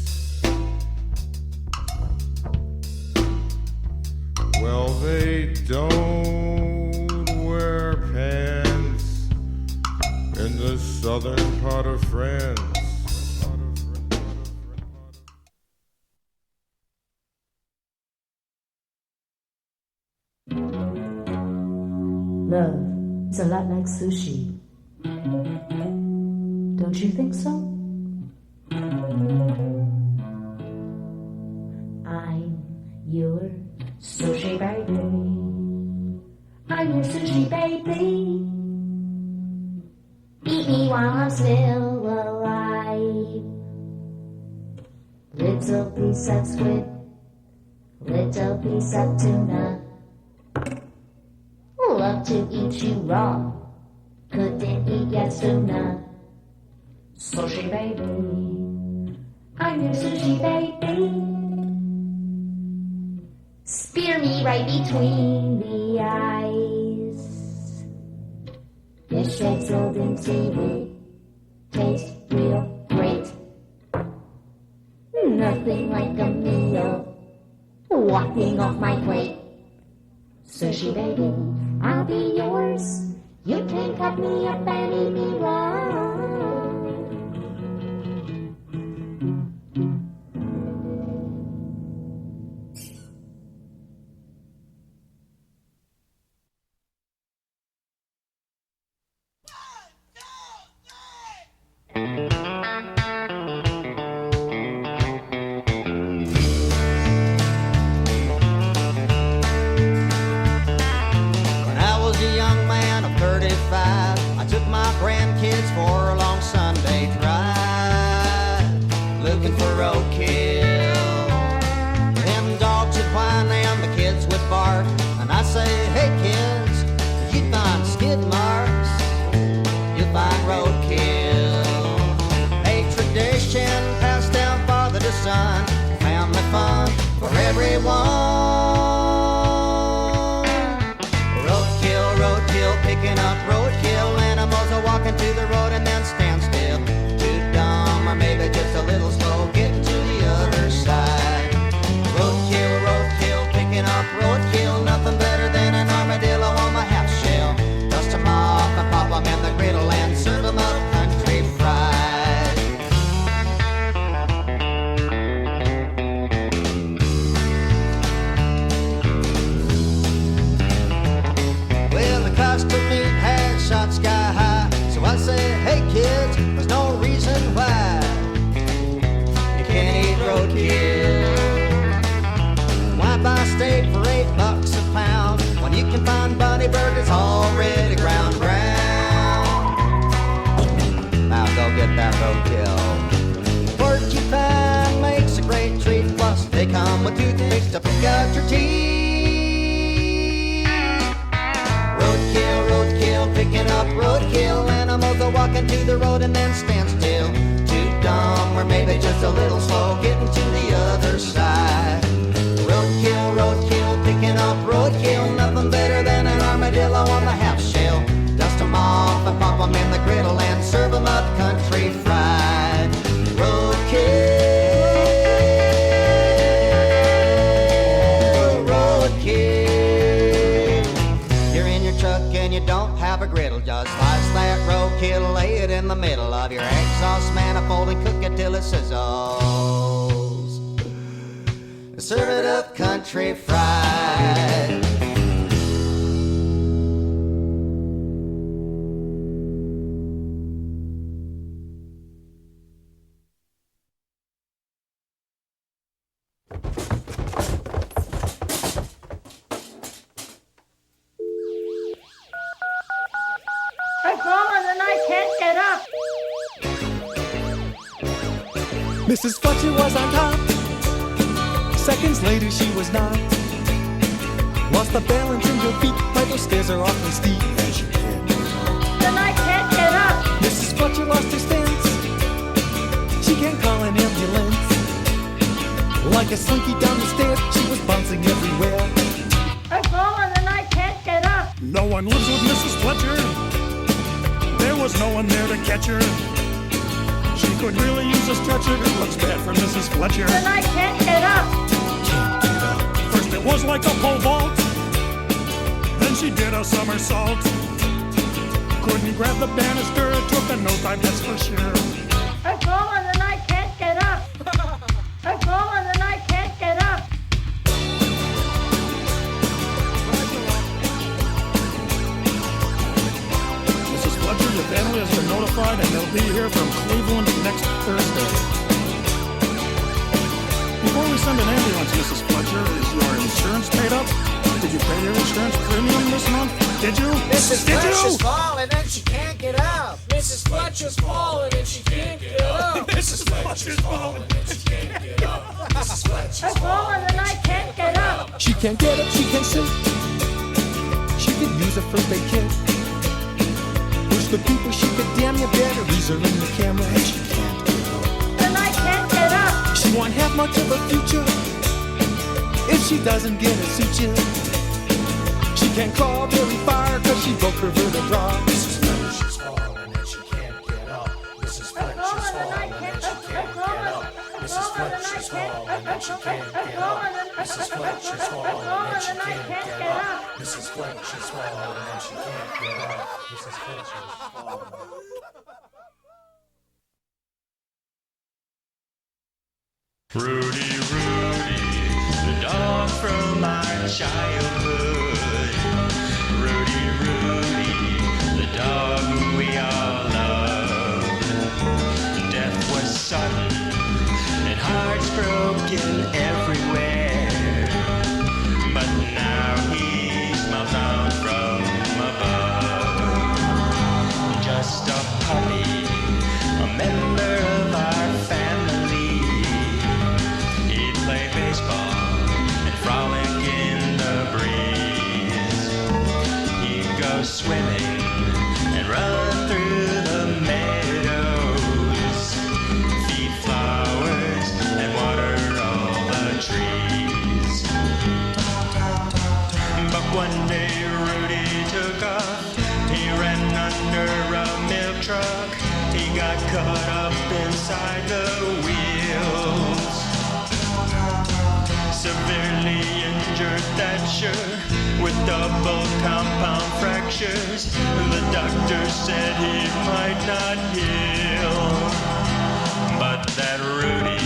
Well, they don't wear pants in the southern part of France. Love is a lot like sushi. Don't you think so? I'm your sushi baby. I'm your sushi baby. Eat me while I'm still alive. Little piece of squid, little piece of tuna. Love to eat you raw, Couldn't he get sooner? Sushi baby, I'm your sushi baby. Spear me right between the eyes. Fish eggs rolled in seaweed taste real great. Nothing like a meal walking off my plate. Sushi baby, I'll be yours. You can cut me up and eat me raw. Mrs. Fletcher was on top. Seconds later she was not. Lost the balance in her feet, like those stairs are awfully steep. And she can't get up. Then I can't get up. Mrs. Fletcher lost her stance. She can't call an ambulance. Like a slinky down the stairs, she was bouncing everywhere. I've fallen and I can't get up. No one lives with Mrs. Fletcher. There was no one there to catch her. She could really use a stretcher. It looks bad for Mrs. Fletcher. Then I can't get up. Can't get up. First it was like a pole vault. Then she did a somersault. Couldn't grab the banister. It took a nosedive, that's for sure. I've fallen and I can't get up. I've fallen and I can't get up. Mrs. Fletcher, your family has been notified and they'll be here from Cleveland next Thursday. Before we send an ambulance, Mrs. Fletcher, is your insurance paid up? Did you pay your insurance premium this month? Did you? Mrs. Did Fletcher's you? falling and she can't get up. Mrs. Fletcher's falling and she can't get up. Mrs. Fletcher's falling and she can't get up. Mrs. Fletcher's I've fallen and I can't get up. She can't get up, she can't sit. She could use a first aid kit. Push the people she could damn, you better ease her in the camera. And she can't get up. And I can't get up. She won't have much of a future if she doesn't get a suture. She can't crawl very far cause she broke her vertebra. Mrs. Fletcher's falling and she can't get up. Mrs. Fletcher's falling and she can't get up. Mrs. Fletcher's falling and she can't get up. Mrs. Fletcher's falling and she can't get up. Mrs. Fletcher's falling and she can't get up. Mrs. Fletcher's falling. Rudy, Rudy, the dog from our childhood. Rudy, Rudy, the dog who we all loved. Death was sudden and hearts broken everywhere. But now he smiles down from above. Just a puppy, a member of our family. He'd play baseball and frolic in the breeze. He'd go swimming and run through the meadows, feed flowers and water all the trees. But one day Rudy took off. He ran under a milk truck. He got caught up inside the wheels. Severely injured Thatcher with double compound fractures. The doctor said he might not heal. But that Rudy,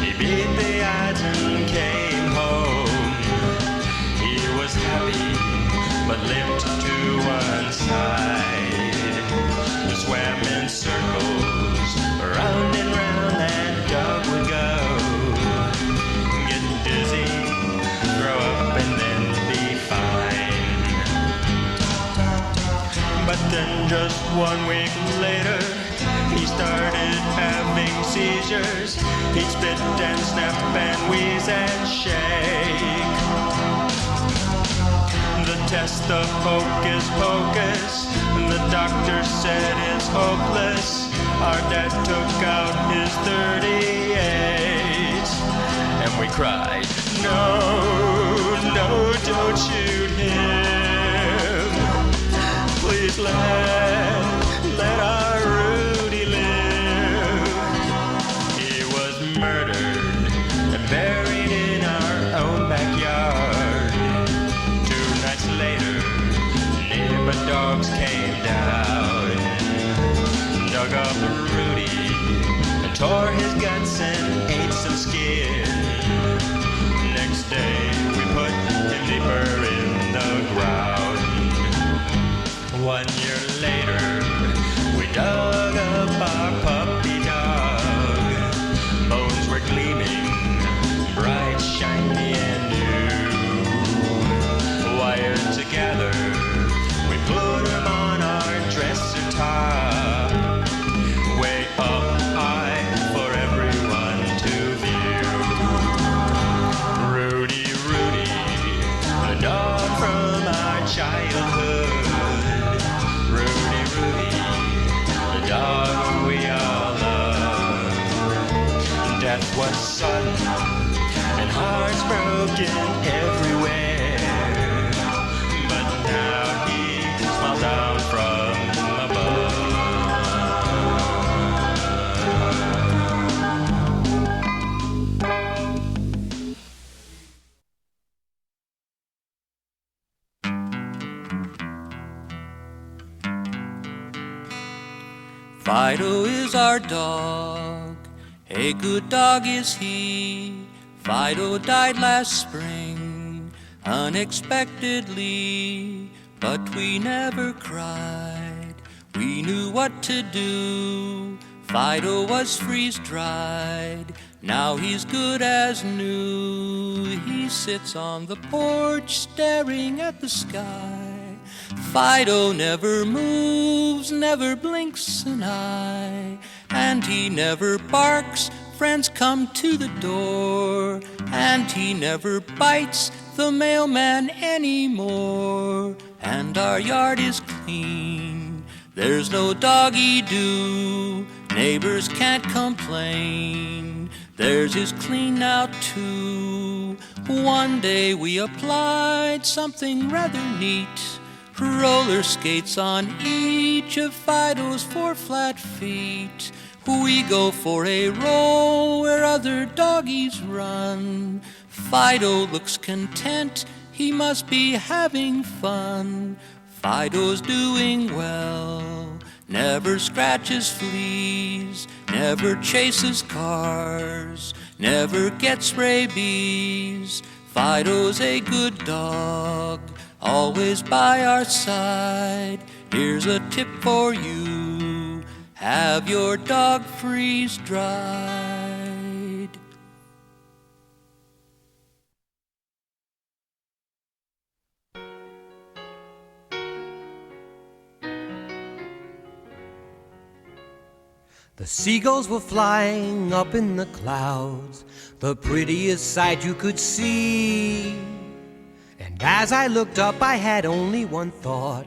he beat the odds and came home. He was happy, but limped to one side. Swam in circles, round and round that dog would go. Get dizzy, grow up and then be fine. But then just 1 week later, he started having seizures. He'd spit and snap and wheeze and shake. The test of hocus pocus, the doctor said it's hopeless. Our dad took out his 38 and we cried, no, no, don't shoot him. Please let our Rudy live. He was murdered and buried in our own backyard. 2 nights later, neighbor dogs came down, dug up Rudy and tore his guts and ate some skin. Next day we put him deeper in the ground. 1 year later we dug up our puppy dog. Bones were gleaming, bright, shiny and new. Wired together, we put him on our dresser top, way up high for everyone to view. Rudy, Rudy, the dog from our childhood. Rudy, Rudy, the dog we all love. Death was sudden and hearts broken everywhere. But now he smiles down from above. Fido is our dog, a good dog is he. Fido died last spring, unexpectedly, but we never cried. We knew what to do. Fido was freeze-dried, now he's good as new. He sits on the porch staring at the sky. Fido never moves, never blinks an eye, and he never barks. Friends come to the door, and he never bites the mailman anymore. And our yard is clean, There's no doggy-doo, neighbors can't complain. Theirs is clean now too. One day we applied something rather neat. Roller skates on each of Fido's 4 flat feet. We go for a roll where other doggies run. Fido looks content, he must be having fun. Fido's doing well, never scratches fleas, never chases cars, never gets rabies. Fido's a good dog, always by our side. Here's a tip for you, have your dog freeze-dried. The seagulls were flying up in the clouds, the prettiest sight you could see. And as I looked up, I had only one thought: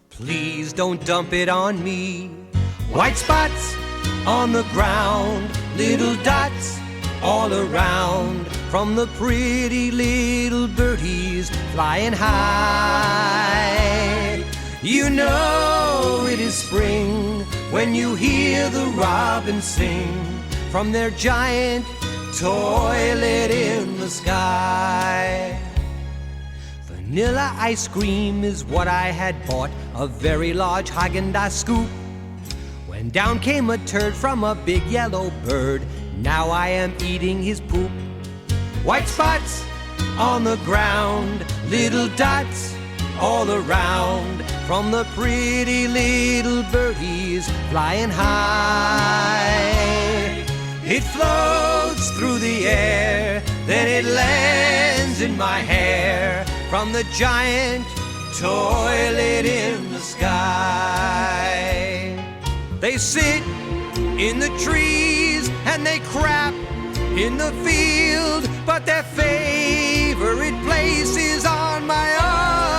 please don't dump it on me. White spots on the ground, little dots all around, from the pretty little birdies flying high. You know it is spring when you hear the robins sing from their giant toilet in the sky. Vanilla ice cream is what I had bought, a very large Hygene scoop, when down came a turd from a big yellow bird. Now I am eating his poop. White spots on the ground, little dots all around, from the pretty little birdies flying high. It floats through the air, then it lands in my hair, from the giant toilet in the sky. They sit in the trees and they crap in the field, but their favorite place is on my automobile.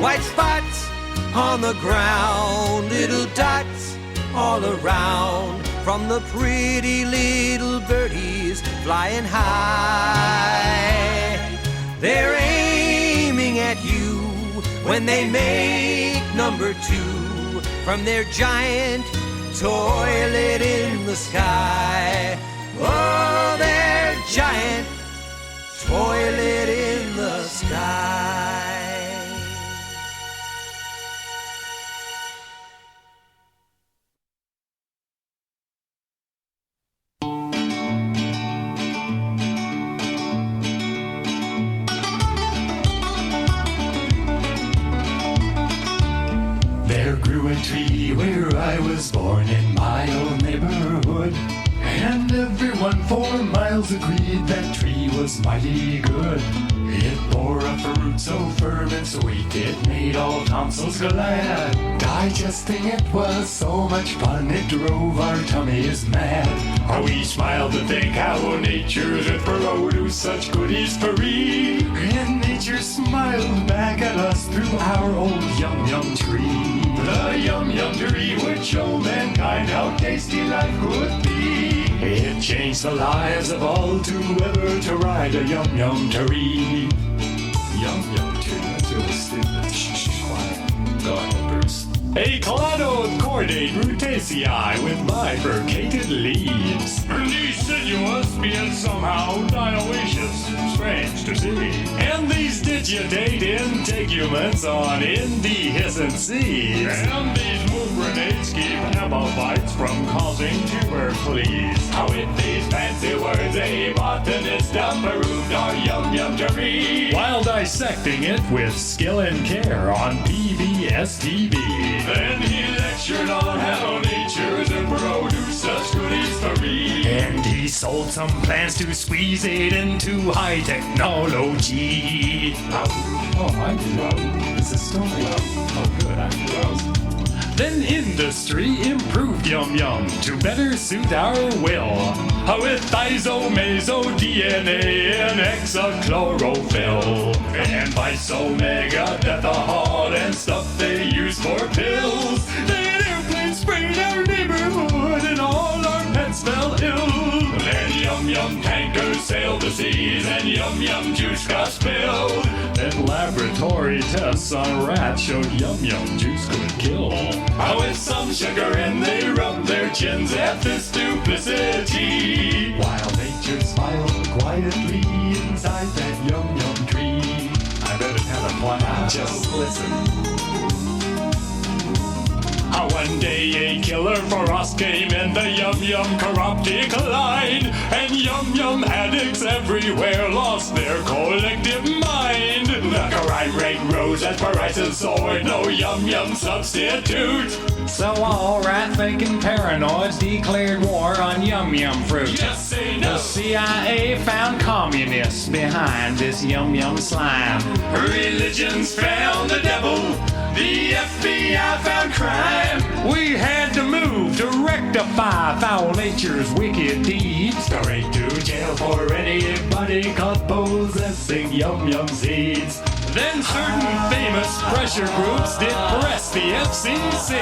White spots on the ground, little dots all around, from the pretty little birdies flying high. They're aiming at you when they make number 2 from their giant toilet in the sky. Oh, their giant toilet in the sky. There grew a tree where I was born in my old neighborhood, and everyone 4 miles agreed that tree was mighty good. It bore a fruit so firm and sweet, it made all tonsils glad. Digesting it was so much fun, it drove our tummies mad. How we smiled to think how nature should produce such goodies free. And nature smiled back at us through our old yum-yum tree. The yum-yum tree would show mankind how tasty life could be. It changed the lives of all to ever to ride a yum-yum tree. Yum-yum tree, that's really stupid. Shh, quiet. Go ahead, Bruce. A cladoed cordate rutaceae with bifurcated leaves. Deciduous, be it somehow dioecious. Strange to see. And these digitate integuments on indehiscent seeds. And these mugranates keep hepatites from causing tubercles. How in these fancy words a botanist approved our yum-yum tree, while dissecting it with skill and care on PBS TV. Then he lectured on how nature should produce such goodies for me. And he sold some plans to squeeze it into high technology. Oh, I do. This is story. Oh, good. I do. Then industry improved Yum Yum to better suit our will. With iso-meso DNA and hexachlorophyll and biso-megadethahol and stuff they use for pills. Then airplanes sprayed our neighborhood and all our pets fell ill. Then Yum Yum tankers sailed the seas and Yum Yum juice got spilled. Then laboratory tests on rats showed Yum Yum juice could kill. With some sugar and they rubbed their chins at this duplicity, while nature smiled quietly inside that Yum Yum tree. I better tell them why not just listen. One day a killer frost came and the Yum Yum crop declined, and Yum Yum addicts everywhere lost their collective mind. The crime rate rose as prices soared, no Yum Yum substitute. So all rat-thinking paranoids declared war on Yum Yum fruit. Just say no. The CIA found communists behind this Yum Yum slime. Religions found the devil, the FBI found crime. We had to move to rectify foul nature's wicked deeds. Straight to jail for anybody caught possessing Yum Yum seeds. Then certain famous pressure groups did press the FCC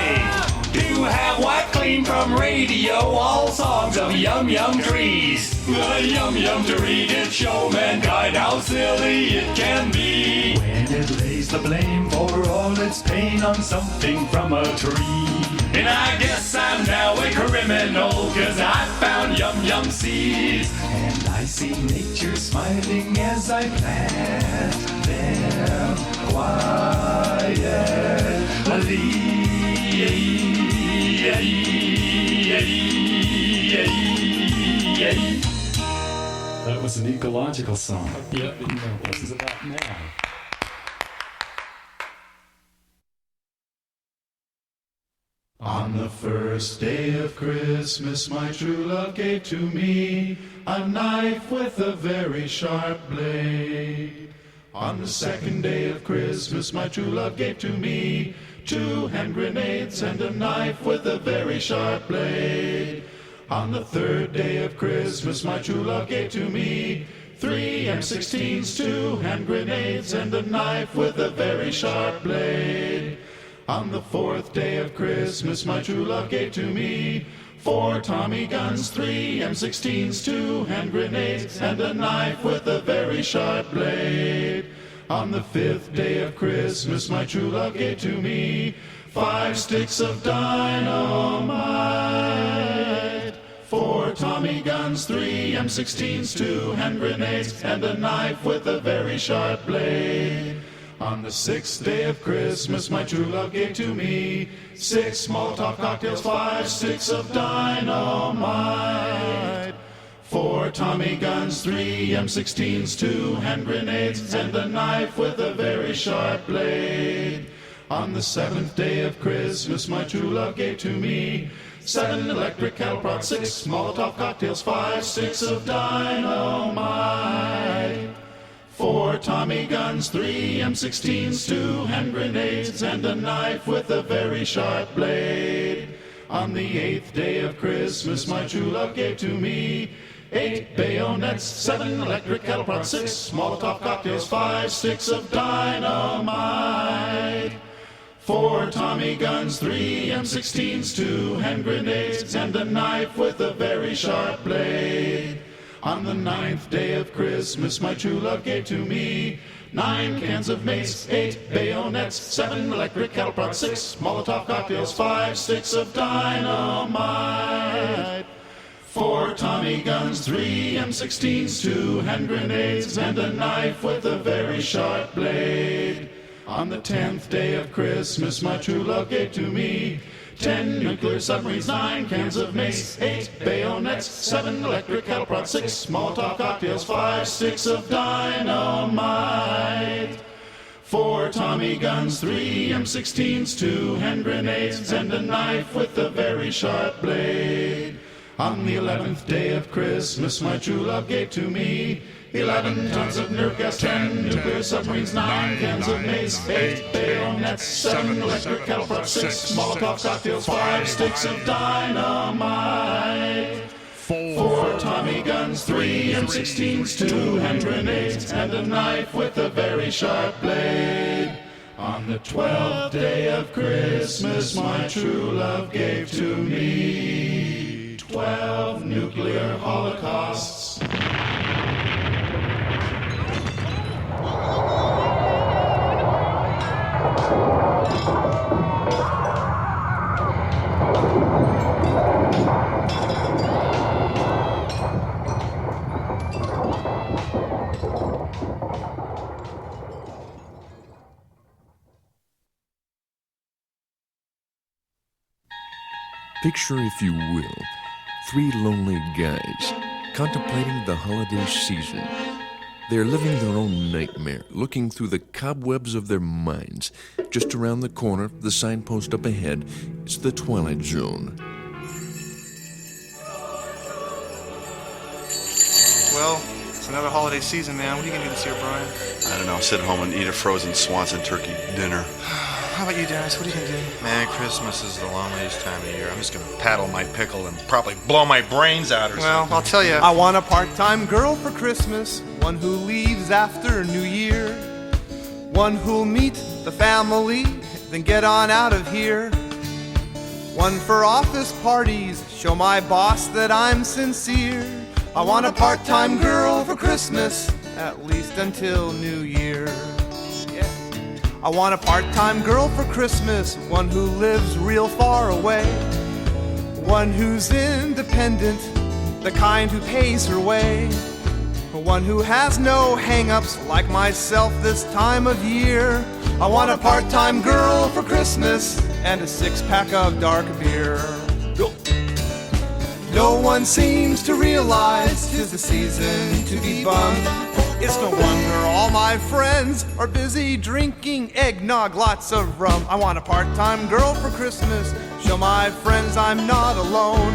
to have wiped clean from radio all songs of Yum Yum trees. The Yum Yum tree did show mankind how silly it can be when it lays the blame for all its pain on something from a tree. And I guess I'm now a criminal, cause I found Yum Yum seeds. And I see nature smiling as I plant them quietly. That was an ecological song. Yep. What is it about now? On the first day of Christmas, my true love gave to me a knife with a very sharp blade. On the second day of Christmas, my true love gave to me 2 hand grenades and a knife with a very sharp blade. On the third day of Christmas, my true love gave to me 3 M16s, 2 hand grenades, and a knife with a very sharp blade. On the fourth day of Christmas, my true love gave to me 4 Tommy guns, 3 M16s, 2 hand grenades, and a knife with a very sharp blade. On the fifth day of Christmas, my true love gave to me 5 sticks of dynamite, 4 Tommy guns, 3 M16s, 2 hand grenades, and a knife with a very sharp blade. On the sixth day of Christmas, my true love gave to me 6 Molotov cocktails, 5 sticks of dynamite, 4 Tommy guns, 3 M16s, 2 hand grenades, and a knife with a very sharp blade. On the seventh day of Christmas, my true love gave to me 7 electric cattle prods, 6 Molotov cocktails, 5 sticks of dynamite, 4 Tommy guns, 3 M16s, 2 hand grenades, and a knife with a very sharp blade. On the 8th day of Christmas, my true love gave to me 8 bayonets, 7 electric cattle prods, 6 Molotov cocktails, 5 sticks of dynamite, 4 Tommy guns, 3 M16s, 2 hand grenades, and a knife with a very sharp blade. On the 9th day of Christmas, my true love gave to me 9 cans of mace, 8 bayonets, 7 electric cattle prods, 6 Molotov cocktails, 5 sticks of dynamite, 4 Tommy guns, 3 M16s, 2 hand grenades, and a knife with a very sharp blade. On the 10th day of Christmas, my true love gave to me 10 nuclear submarines, 9 cans of mace, 8 bayonets, 7 electric cattle prods, 6 Molotov cocktails, 5 sticks of dynamite, 4 Tommy guns, 3 M16s, 2 hand grenades, and a knife with a very sharp blade. On the 11th day of Christmas, my true love gave to me 11 tons of nerve gas, 10 nuclear submarines, 9 cans of mace, 8 bayonets, 7 electric cattle props, 6 Molotov cocktails, 5 sticks of dynamite, 4 Tommy guns, 3 M16s, 2 hand grenades, and a knife with a very sharp blade. On the 12th day of Christmas, my true love gave to me 12 nuclear holocausts. Picture, if you will, 3 lonely guys contemplating the holiday season. They're living their own nightmare, looking through the cobwebs of their minds. Just around the corner, the signpost up ahead, it's the Twilight Zone. Well, it's another holiday season, man. What are you gonna do this year, Brian? I don't know, sit home and eat a frozen Swanson turkey dinner. How about you, Dennis? What are you gonna do? Man, Christmas is the loneliest time of year. I'm just gonna paddle my pickle and probably blow my brains out or something. Well, I'll tell you. I want a part-time girl for Christmas, one who leaves after New Year, one who'll meet the family, then get on out of here, one for office parties, show my boss that I'm sincere. I want a part-time girl for Christmas, at least until New Year. I want a part-time girl for Christmas, one who lives real far away, one who's independent, the kind who pays her way, one who has no hang-ups like myself this time of year. I want a part-time girl for Christmas and a 6-pack of dark beer. No one seems to realize 'tis the season to be bummed. It's no wonder all my friends are busy drinking eggnog, lots of rum. I want a part-time girl for Christmas, show my friends I'm not alone.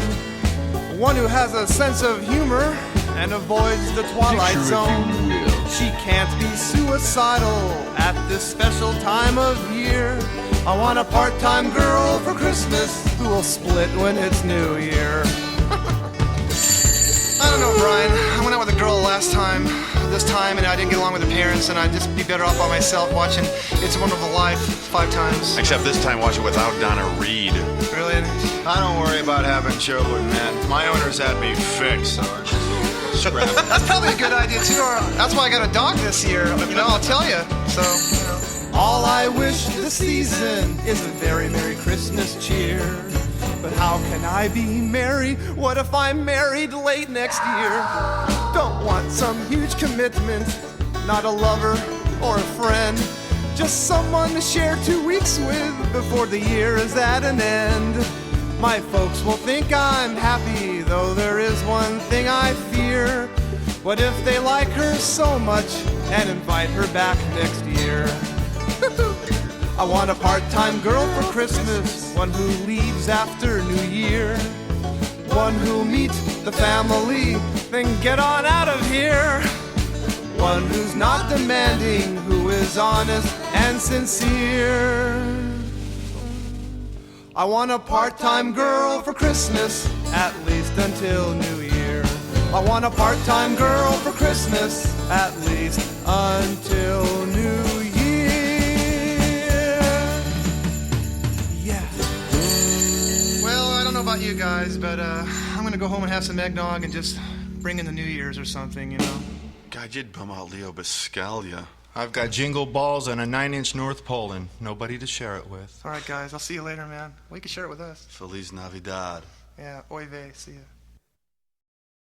One who has a sense of humor and avoids the Twilight Zone. She can't be suicidal at this special time of year. I want a part-time girl for Christmas who will split when it's New Year. I don't know, Brian. I went out with a girl this time, and I didn't get along with her parents, and I'd just be better off by myself watching It's a Wonderful Life 5 times. Except this time watch it without Donna Reed. Really? I don't worry about having children, man. My owners had me fixed, so I just scrap it. That's probably a good idea, too. Or that's why I got a dog this year. You know, I'll tell you. So, you know. All I wish this season is a very Merry Christmas cheer. But how can I be merry? What if I'm married late next year? Don't want some huge commitment, not a lover or a friend. Just someone to share 2 weeks with before the year is at an end. My folks will think I'm happy, though there is one thing I fear. What if they like her so much and invite her back next year? I want a part-time girl for Christmas, one who leaves after New Year, one who'll meet the family, then get on out of here, one who's not demanding, who is honest and sincere. I want a part-time girl for Christmas, at least until New Year. I want a part-time girl for Christmas, at least until New Year. I don't know about you guys, but I'm gonna go home and have some eggnog and just bring in the New Year's or something, you know. God, you'd bum out Leo Biscaglia. I've got jingle balls and a 9-inch North Pole and nobody to share it with. All right, guys, I'll see you later, man. Well, you can share it with us. Feliz Navidad. Yeah, oy vey, see ya.